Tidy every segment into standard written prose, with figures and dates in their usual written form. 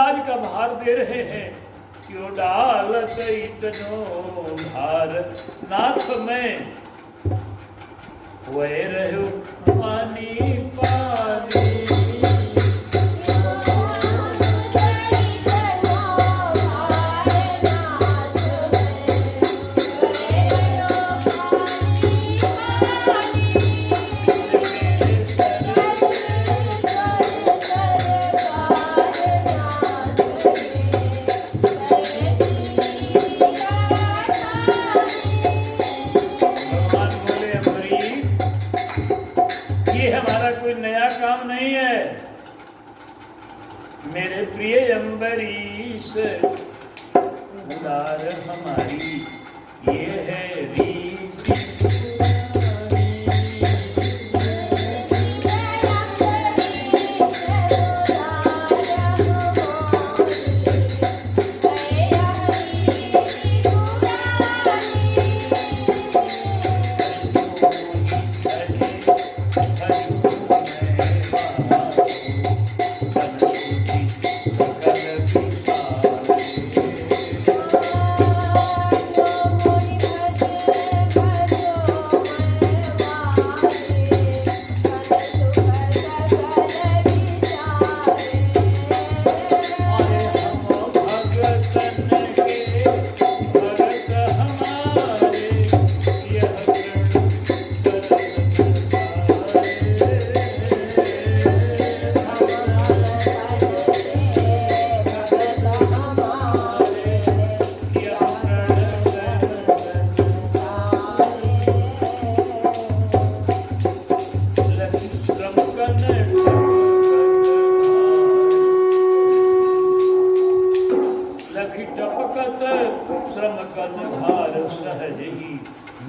राज का भार दे रहे हैं, क्यों डालत इतनो भार, नाथ में वह रहो पानी पानी। मेरे प्रिय अम्बरीश उदार हमारी ये है रीति।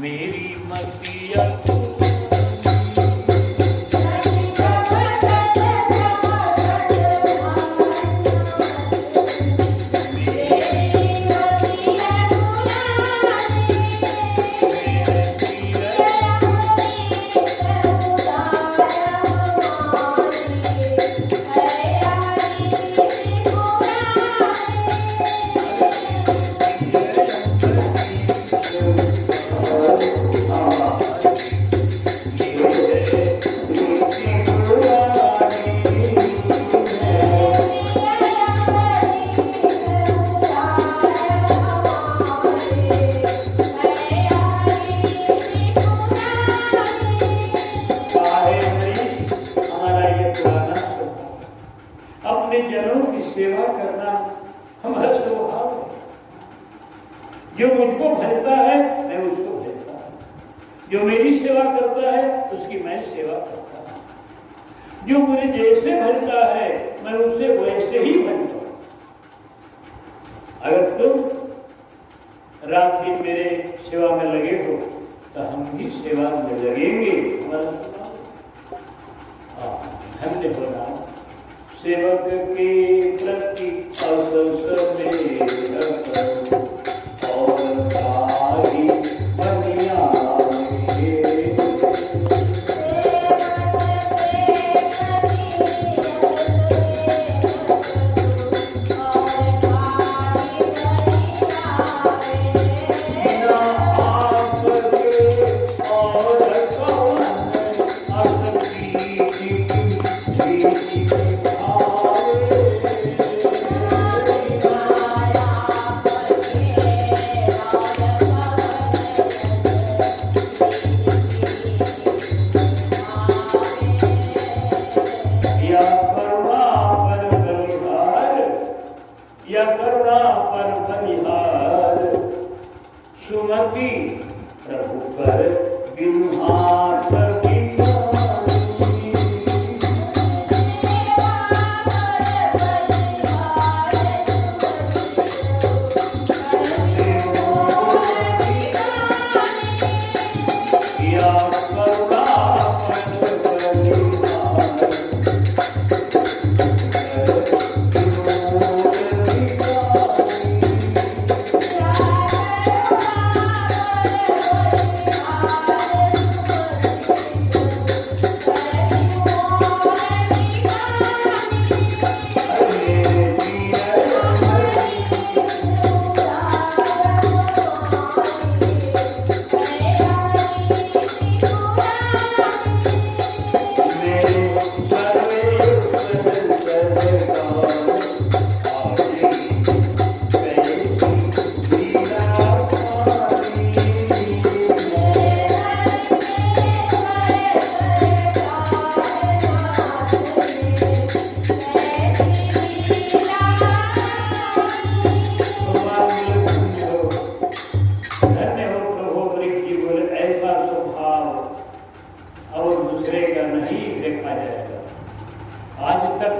मेरी मतिया जो मुझको भजता है मैं उसको भजता हूँ, जो मेरी सेवा करता है उसकी मैं सेवा करता हूँ, जो मुझे जैसे भजता है मैं उसे वैसे ही भजता हूँ। अगर तुम रात दिन मेरे सेवा में लगे हो तो हम भी सेवा में लगेंगे। धन्य हो नाम सेवक के प्रति अवसर में दूसरे का नहीं देखा जाएगा। आज तक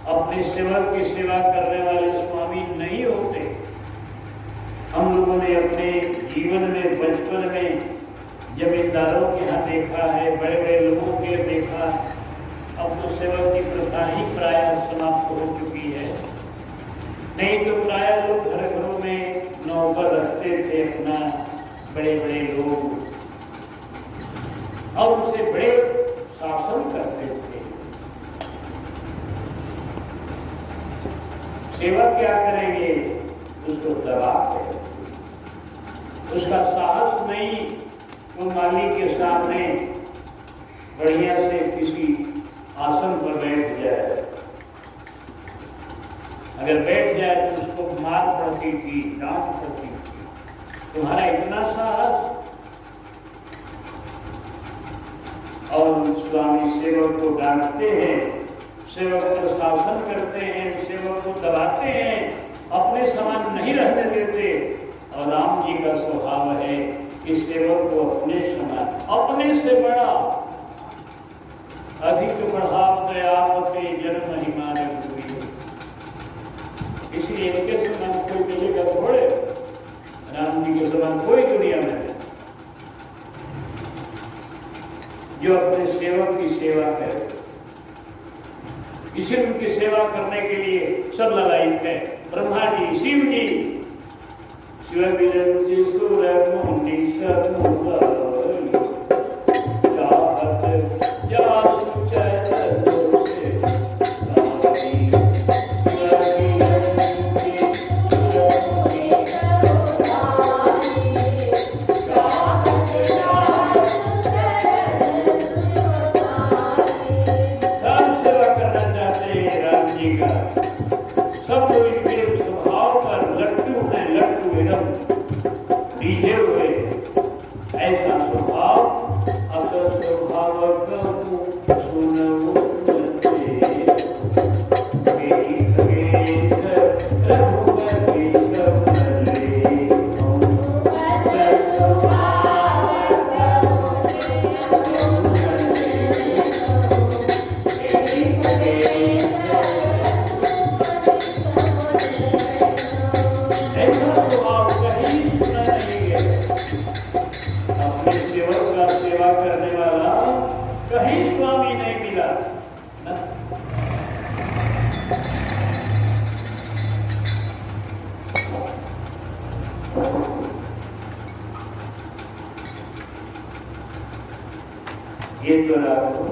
अपने सेवक की सेवा करने वाले स्वामी नहीं होते। हम लोगों ने अपने जीवन में बचपन में जमींदारों के यहाँ देखा है, बड़े बड़े लोगों के देखा। अब तो सेवक की प्रथा ही प्रायः समाप्त हो चुकी है। नहीं तो प्रायः लोग घर घरों में नौकर रखते थे अपना, बड़े बड़े लोग, और उसे बड़े शासन करते थे। सेवक क्या करेंगे? उसको दबाते, उसका साहस नहीं वो मालिक के सामने बढ़िया से किसी आसन पर बैठ जाए। अगर बैठ जाए तो उसको मार पड़ती थी, डांट पड़ती थी। तुम्हारा इतना साहस? और स्वामी सेवक को डांटते हैं, सेवक पर शासन करते हैं, सेवक को दबाते हैं, अपने समान नहीं रहने देते। और राम जी का स्वभाव है कि सेवक को अपने समान, अपने से बड़ा, अधिक बढ़ाव दयावते जन्म महिमा रघुवीर। इसलिए इनके समान कोई मिलेगा थोड़े, राम जी के समान कोई दुनिया में नहीं जो अपने सेवक की सेवा करे। इसी उनकी सेवा करने के लिए सब ललायित है। ब्रह्मा जी, शिव जी, शिव विरंजी सुर मुनि सब ये तो राघो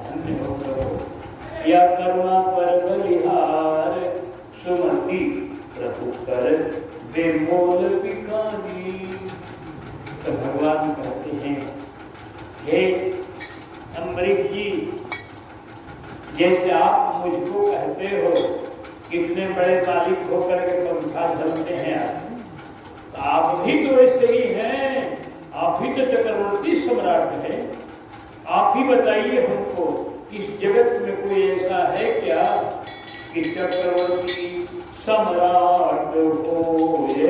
धन्य हो प्रभु, या करुणा पर बलिहार, सुमति प्रभु कर बेमोल बिकानी। तो भगवान कहते हैं, हे अम्बरीश जी, जैसे आप मुझको कहते हो कितने बड़े मालिक होकर के पंखा झलते हैं तो आप भी तो ऐसे ही हैं, आप ही तो चक्रवर्ती सम्राट हैं। आप ही बताइए हमको, इस जगत में कोई ऐसा है क्या कि चक्रवर्ती सम्राट हो के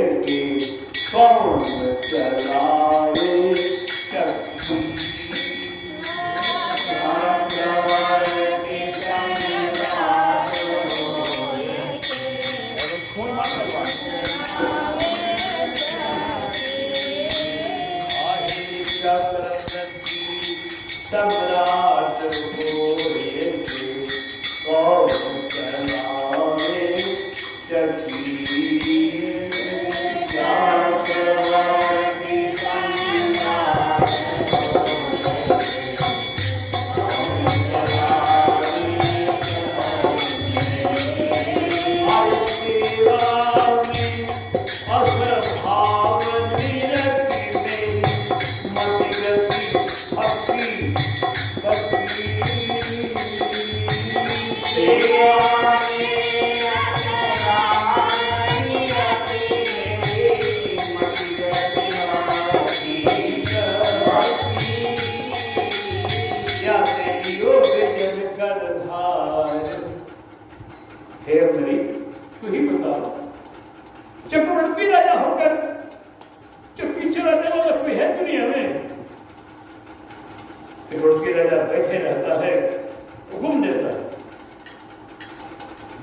कौन चलाए शक्ति। सम्राट होए कौन चलाए शक्ति। चक्रवर्ती राजा होकर चक्की चलाने वाला कोई है दुनिया में? त्रिलोकी राजा बैठे रहता है, हुक्म देता है,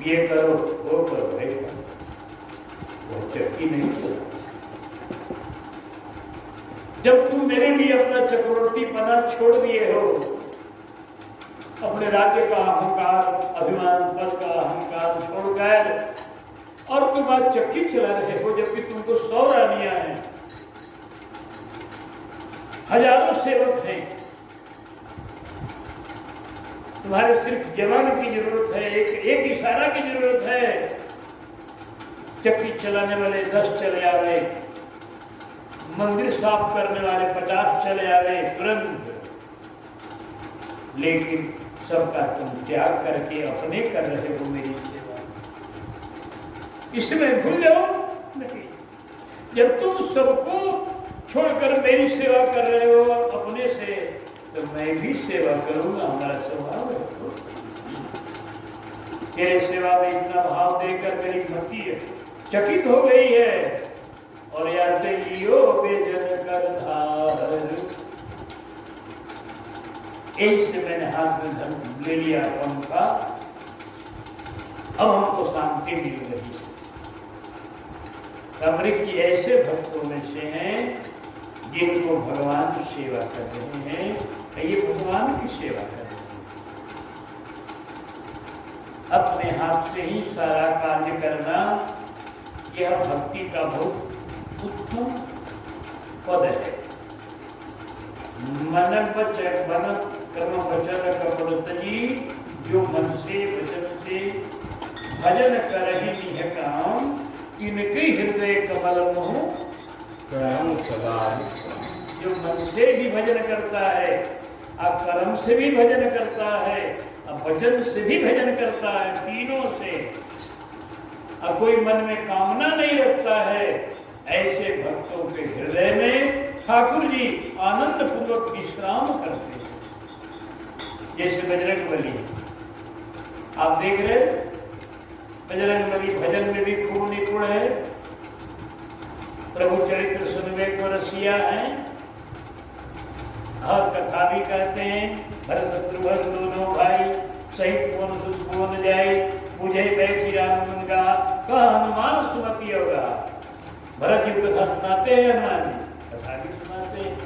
ये करो वो करो, बैठो। वो चक्की नहीं चला। जब तुम मेरे लिए अपना चक्रवर्ती पना छोड़ दिए हो, अपने राज्य का अहंकार, अभिमान, पद का अहंकार छोड़कर, और तुम आज चक्की चला रहे हो, जबकि तुमको 100 रानियां हैं, हजारों सेवक हैं, तुम्हारे सिर्फ जवान की जरूरत है, एक इशारा की जरूरत है। चक्की चलाने वाले 10 चले आवे, मंदिर साफ करने वाले 50 चले आवे तुरंत, लेकिन सबका तुम त्याग करके अपने कर रहे हो मेरी सेवा। इसमें भूल जाओ नहीं। जब तुम सबको छोड़कर मेरी सेवा कर रहे हो अपने से, तो मैं भी सेवा करूंगा, हमारा स्वभाव है। तेरे सेवा में इतना भाव देकर मेरी भक्ति चकित हो गई है। और यार लियो बेजन कर धार, ऐसे मैंने हाथ में धन ले लिया उनका, अब हमको शांति मिल रही है। अमृत जी ऐसे भक्तों में से हैं जिनको भगवान की सेवा कर रहे हैं, ये भगवान की सेवा कर रहे हैं। अपने हाथ से ही सारा कार्य करना, यह भक्ति का बहुत उत्तम पद है। मन कर्म वचन कपड़त जी, जो मन से वचन से भजन कर ही है काम, इनके हृदय कमल मोह कर्म सवार। जो मन से भी भजन करता है, और कर्म से भी भजन करता है, और वचन से भी भजन करता है, तीनों से, और कोई मन में कामना नहीं रखता है, ऐसे भक्तों के हृदय में ठाकुर जी आनंद पूर्वक विश्राम करते हैं। जैसे बजरंगबली, आप देख रहे, बजरंगबली भजन में भी खूब निपुण है, प्रभु चरित्र सुनने को रसिया है, और कथा भी कहते हैं। भरत शत्रुघ्न दोनों भाई सहित कौन सुध कौन जाए, मुझे बैठी राम गुण गा, कहा हनुमान सुमति होगा। भरत जी कथा सुनाते हैं, हनुमान जी कथा भी सुनाते हैं।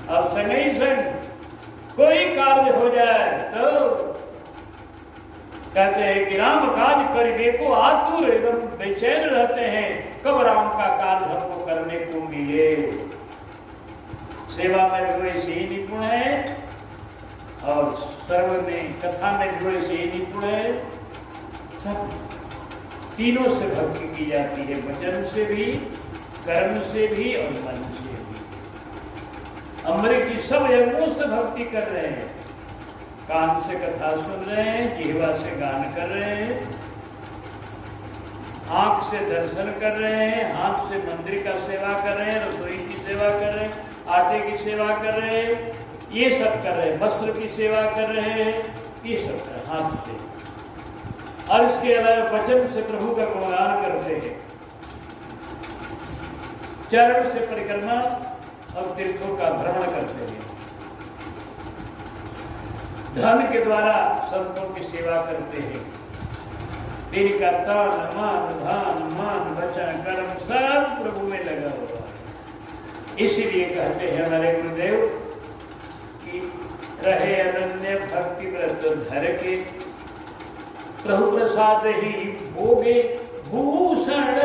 अब संग ही संग कोई कार्य हो जाए तो कहते हैं कि राम काज करिबे को आतुर एवं बेचैन रहते हैं, कब राम का कार्य हमको करने को मिले। सेवा में भी वैसे ही निपुण है, और सर्व में कथा में भी वैसे ही निपुण है। सब तीनों से भक्ति की जाती है, वचन से भी, कर्म से भी और मन से भी। अमृत जी सब अंगों से भक्ति कर रहे हैं, कान से कथा सुन रहे हैं, जिह्वा से गान कर रहे हैं, आंख से दर्शन कर रहे हैं, हाथ से मंदिर का सेवा कर रहे हैं, रसोई की सेवा कर रहे हैं, आटे की सेवा कर रहे हैं, ये सब कर रहे हैं, वस्त्र की सेवा कर रहे हैं, ये सब कर रहे हैं हाथ से। और इसके अलावा वचन से प्रभु का गुणगान करते हैं, चरण से परिक्रमा और तीर्थों का भ्रमण करते हैं, धन के द्वारा संतों की सेवा करते हैं। तेरी का तन मन धन मन वचन कर्म सब प्रभु में लगा हुआ है। इसीलिए कहते हैं हमारे गुरुदेव कि रहे अनन्य भक्ति व्रत धर के, प्रभु प्रसाद ही भोगे भूषण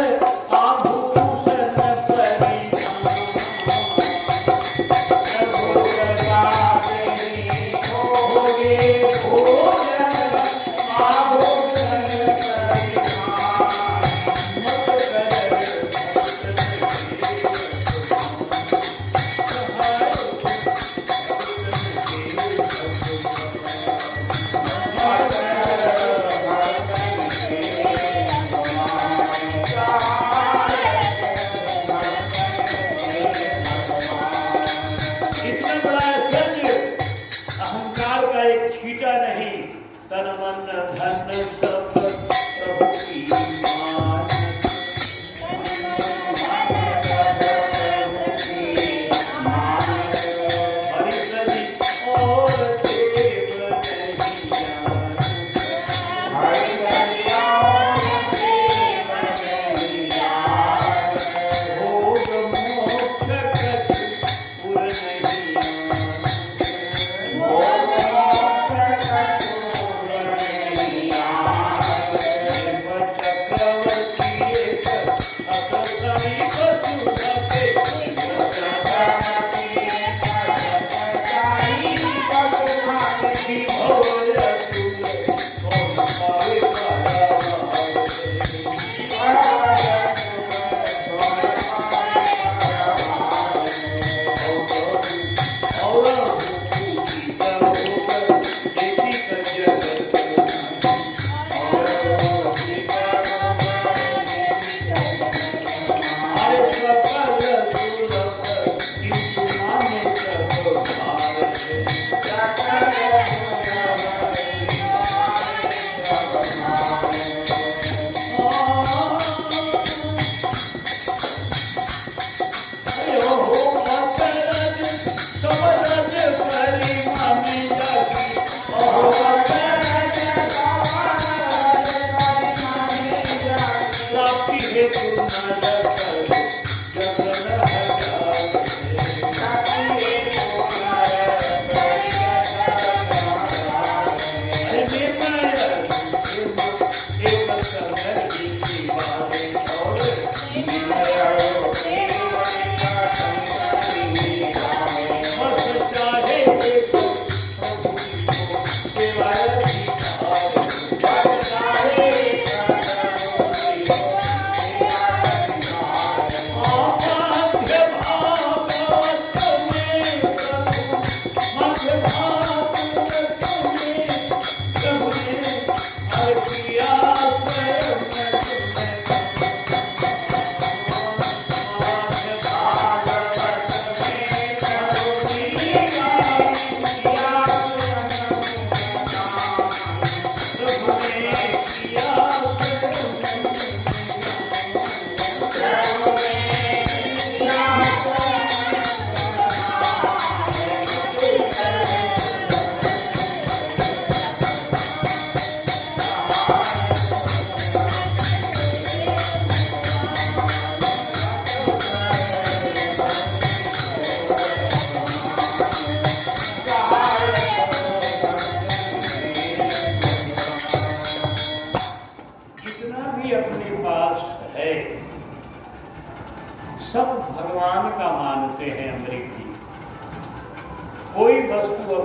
आभूषण परि, प्रभु प्रसाद ही भोगे भूषण आभूषण परि। तन मन धन सब प्रभु की मान, हरि सजी और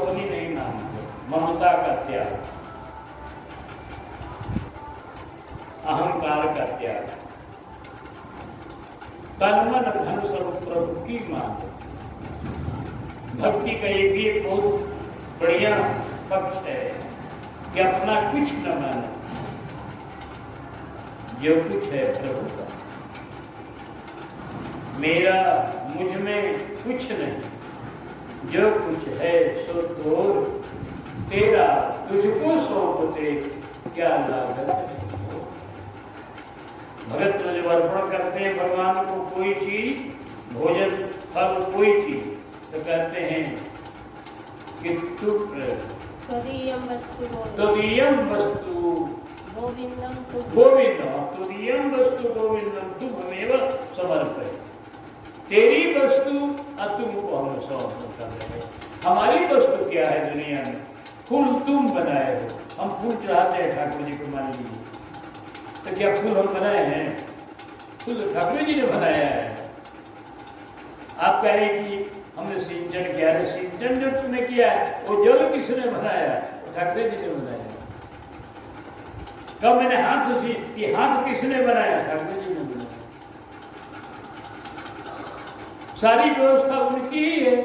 अपनी नहीं मानते, ममता का त्याग, अहंकार का त्याग, तन मन धन सब प्रभु की मान। भक्ति का ये भी एक बहुत बढ़िया पक्ष है कि अपना कुछ न माने, जो कुछ है प्रभु का, मेरा मुझ में कुछ नहीं, जो कुछ है सो तोर, तेरा तुझको सौंपते क्या लागत है। भगत तो जब अर्पण करते हैं भगवान को कोई चीज, भोजन फल कोई चीज, तो कहते हैं कि त्वदीयं वस्तु गोविंदम तुदीयं वस्तु गोविंदम तुममेव समर्पय। तेरी वस्तु तुमको हम समर्पण कर रहे हैं। हमारी वस्तु क्या है दुनिया में? फूल तुम बनाए हो, हम फूल चढ़ाते हैं ठाकुर जी को, मान लीजिए, तो क्या फूल हम बनाए हैं? फूल ठाकुर जी ने बनाया है। आप कहें कि हमने सिंचन किया है, सिंचन जो तुमने किया है वो जल किसने बनाया? ठाकुर जी ने बनाया। कब मैंने हाथ उसी कि हाथ किसने बनाया? ठाकुर जी ने बनाया। सारी व्यवस्था उनकी ही है।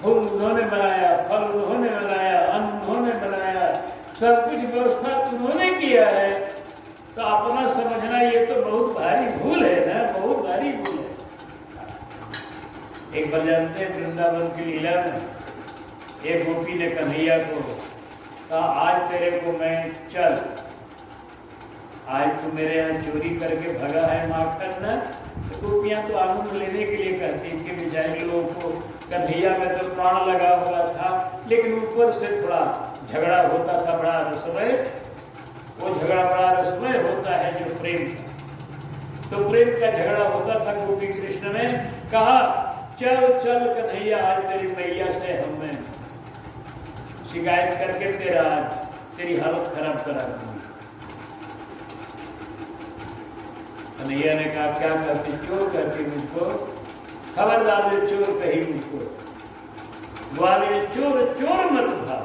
फूल उन्होंने बनाया, फल उन्होंने बनाया, अन्न उन्होंने बनाया, सब कुछ व्यवस्था उन्होंने किया है। तो अपना समझना ये तो बहुत भारी भूल है ना, बहुत भारी भूल है। एक बार जानते हैं वृंदावन की लीला में एक गोपी ने कन्हैया को कहा, आज तेरे को मैं चल, आज तू मेरे यहाँ चोरी करके भगा है माखन ना। तो गोपियां तो आनंद लेने के लिए कहती थी, बेचारे लोगों को कन्हैया में तो प्राण लगा हुआ था, लेकिन ऊपर से थोड़ा झगड़ा होता था बड़ा रसमय। वो झगड़ा बड़ा रसमय होता है जो प्रेम का, तो प्रेम का झगड़ा होता था। गोपी कृष्ण ने कहा, चल चल कन्हैया, आज तेरी मैया से हमें शिकायत करके तेरी हालत खराब करा दूंगी। कन्हैया ने कहा, क्या करती? चोर कहती मुझको? खबरदार जो चोर कही मुझको। ग्वालियर चोर चोर मत भाग,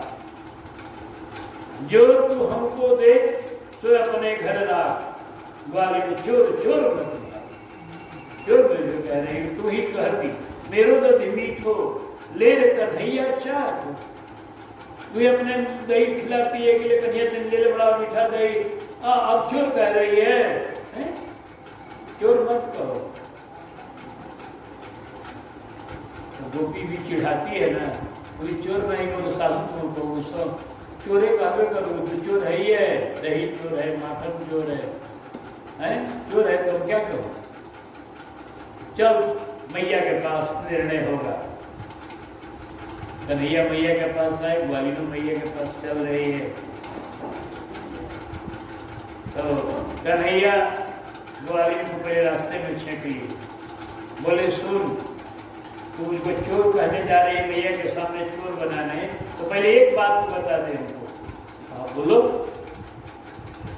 जो तू हमको दे तो अपने घर राख। ग्वालियर चोर चोर मत भाग। चोर में जो कह रही तू ही कहती, मेरो दधि मीठो ले रे कन्हैया चाट। तू अपने दही खिलाती है कि ले कन्हैया दिन ले बड़ा मीठा दही, अब चोर कह रही है? चोर मत कहो। तो गोपी भी चिढ़ाती है ना, बोली चोर नहीं बोलो, साधु को सब चोरे कहवे करो, तो चोर है ही है, दही चोर है, माखन चोर है, चोर है तो क्या कहो? चल मैया के पास निर्णय होगा। कन्हैया मैया के पास आए, ग्वालियर मैया के पास चल रही है। तो कन्हैया ग्वालियर को पहले रास्ते में छेक ली, बोले सुन, तू मुझको चोर कहने जा रही है, मैया के सामने चोर बनाने, तो पहले एक बात तो बता दे हमको। बोलो,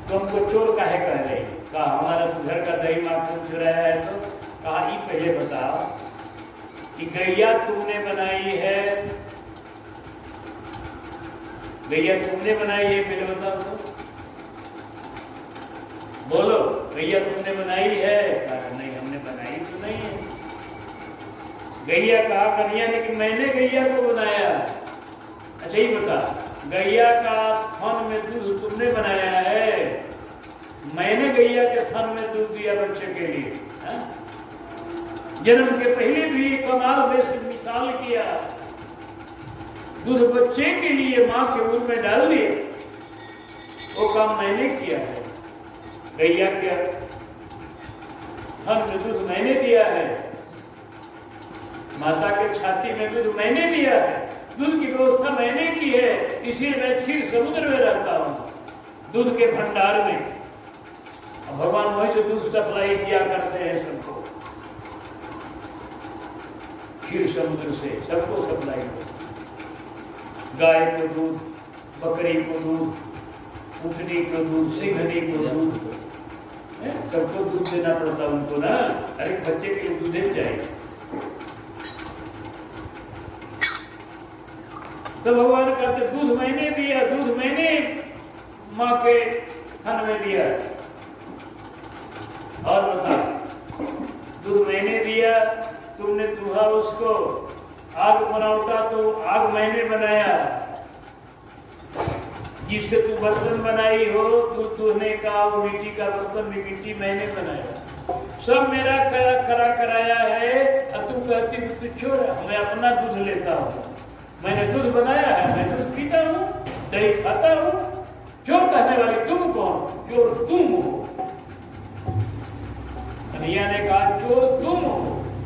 तुमको चोर काहे कह रही? कहा हमारा घर का दही माखन चुराया है। तो कहा ये पहले बताओ कि गैया तुमने बनाई है, गैया तुमने बनाई है? पहले बताओ तो, बोलो, गैया तुमने बनाई है? कहा नहीं, हमने बनाई तो नहीं है। गैया कहा कन्हैया ने कि मैंने गैया को बनाया। अच्छा ही बता, गैया का थन में दूध तुमने बनाया है? मैंने गैया के थन में दूध दिया बच्चे के लिए। जन्म के पहले भी कमाल वैसे मिसाल किया, दूध बच्चे के लिए मां के मुंह में डाल दिया, वो काम मैंने किया है। गैया के थन में दूध मैंने दिया है, माता के छाती में दूध मैंने दिया है, दूध की व्यवस्था मैंने की है, इसीलिए मैं क्षीर समुद्र में रहता हूं, दूध के भंडार में। भगवान वहीं से दूध सप्लाई किया करते हैं सबको, क्षीर समुद्र से सबको सप्लाई करते। गाय को दूध, बकरी को दूध, ऊँटनी को दूध, सिंघनी को दूध, सबको दूध देना पड़ता उनको ना। हर एक बच्चे के लिए दूध चाहिए। तो भगवान कहते दूध मैंने दिया, दूध मैंने माँ के थन में दिया। और बता, दूध मैंने दिया, तुमने चूहा उसको आग बनावटा तो आग मैंने बनाया, जिससे तू बर्तन बनाई हो, तू तूने का वो मिट्टी का बर्तन भी मिट्टी मैंने बनाया, सब मेरा करा कराया है। और तू कहती हूँ तू छोड़, मैं अपना दूध लेता हूँ, मैंने दूध बनाया है, मैं दूध पीता हूँ, दही खाता हूँ। चोर कहने वाले तुम कौन? चोर तुम हो। कन्हैया ने कहा चोर तुम हो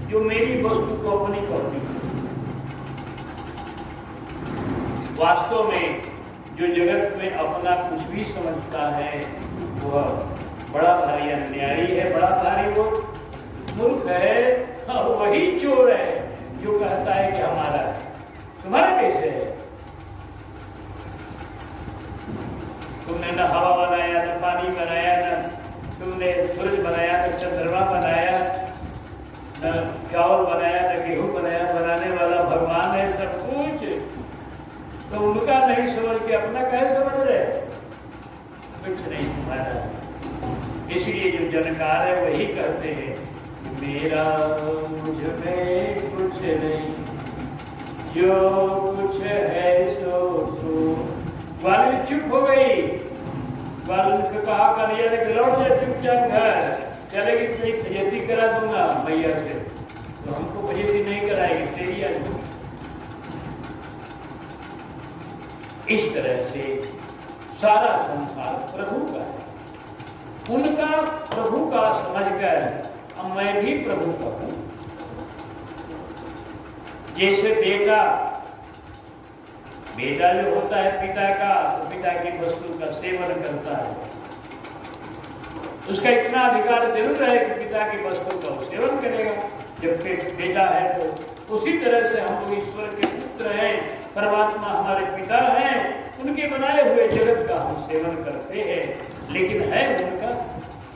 जो मेरी वस्तु को अपनी करती हो। वास्तव में जो जगत में अपना कुछ भी समझता है वह बड़ा भारी अन्यायी है, बड़ा भारी वो मूर्ख है। हाँ, वही चोर है जो कहता है कि हमारा है। तुम्हारा कैसे है? तुमने न हवा बनाया, न पानी बनाया, न तुमने सूरज बनाया, न चंद्रमा बनाया, न चावल बनाया, न गेहूं बनाया। बनाने वाला भगवान है सब कुछ। तो उनका नहीं समझ के अपना कैसे समझ रहे? कुछ नहीं तुम्हारा। इसलिए जो जनकार है वही कहते हैं मेरा मुझ में कुछ नहीं, जो कुछ है सो सो। ग्वालिन चुप हो गई। ग्वालिन को कहा कन्हैया ने लौट जा चुपचाप घर, चलेगी तेरी फजेती करा दूंगा मैया से। तो हमको फजेती नहीं कराएगी, तेरी आज। इस तरह से सारा संसार प्रभु का है। उनका प्रभु का समझकर अब मैं भी प्रभु का हूं। जैसे बेटा जो होता है पिता का, तो पिता की वस्तु का सेवन करता है। उसका इतना अधिकार जरूर है कि पिता की वस्तु का वो सेवन करेगा जब बेटा है। तो उसी तरह से हम लोग ईश्वर के पुत्र हैं, परमात्मा हमारे पिता हैं, उनके बनाए हुए जगत का हम सेवन करते हैं। लेकिन है उनका,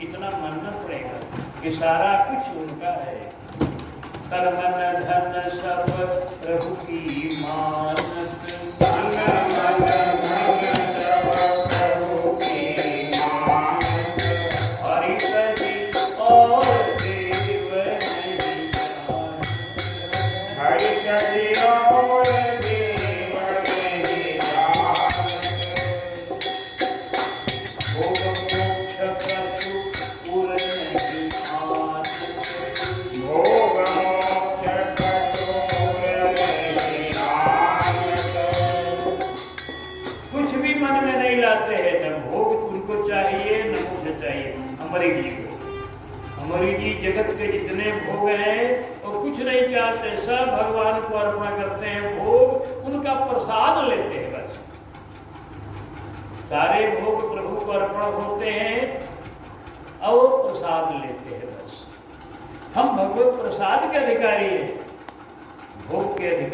इतना मानना पड़ेगा कि सारा कुछ उनका है। कर्म धन सब प्रभु की मानत, हमारी जी जगत के जितने भोग हैं वो कुछ नहीं चाहते, सब भगवान को अर्पण करते हैं। भोग उनका प्रसाद लेते हैं बस। सारे भोग प्रभु को अर्पण होते हैं और प्रसाद लेते हैं बस। हम भगवत प्रसाद के अधिकारी हैं, भोग के अधिकारी